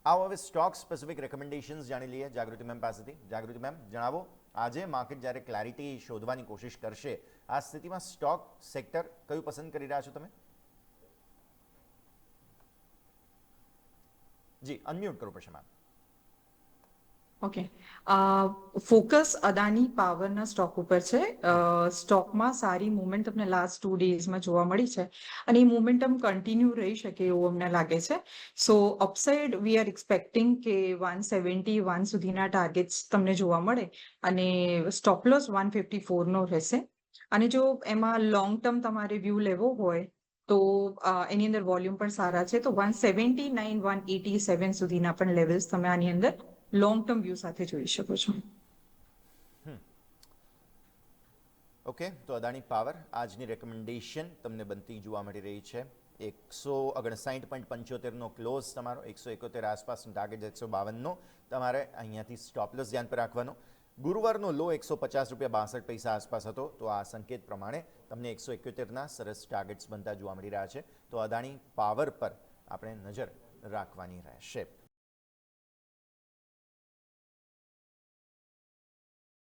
આવો હવે stock specific recommendations જાણી લઈએ જાગૃતિ મેમ પાસેથી. જાગૃતિ મેમ, જણાવો, આજે માર્કેટ જ્યારે ક્લેરિટી શોધવાની કોશિશ કરશે, આ સ્થિતિમાં સ્ટોક સેક્ટર કયું પસંદ કરી રહ્યા છો તમે? જી, અનમ્યુટ કરવું પડશે મેમ. ઓકે, ફોકસ અદાની પાવરના સ્ટોક ઉપર છે. સ્ટોકમાં સારી મુવમેન્ટ તમને લાસ્ટ 2 ડેઝમાં જોવા મળી છે અને એ મોમેન્ટમ કન્ટિન્યુ રહી શકે એવું અમને લાગે છે. સો અપસાઇડ વી આર એક્સપેક્ટિંગ કે 171 સુધીના ટાર્ગેટ્સ તમને જોવા મળે અને સ્ટોપ લોસ 154નો રહેશે. અને જો એમાં લોંગ ટર્મ તમારે વ્યૂ લેવો હોય તો એની અંદર વોલ્યુમ પણ સારા છે, તો 179 187 સુધીના પણ લેવલ્સ તમે આની અંદર લોંગ ટર્મ વ્યૂ સાથે જોઈ શકો છો. ઓકે, તો અદાણી પાવર આજની રેકમેન્ડેશન તમને બનતી જોવા મળી રહી છે. 159.75નો ક્લોઝ તમારો, 171 આસપાસનો ટાર્ગેટ, 152નો તમારે અહીંયાથી સ્ટોપ લોસ ધ્યાન પર રાખવાનો. ગુરુવારનો લો 150.62 આસપાસ હતો, તો આ સંકેત પ્રમાણે તમને 171ના સરસ ટાર્ગેટ્સ બનતા જોવા મળી રહ્યા છે. તો અદાણી પાવર પર આપણે નજર રાખવાની રહેશે.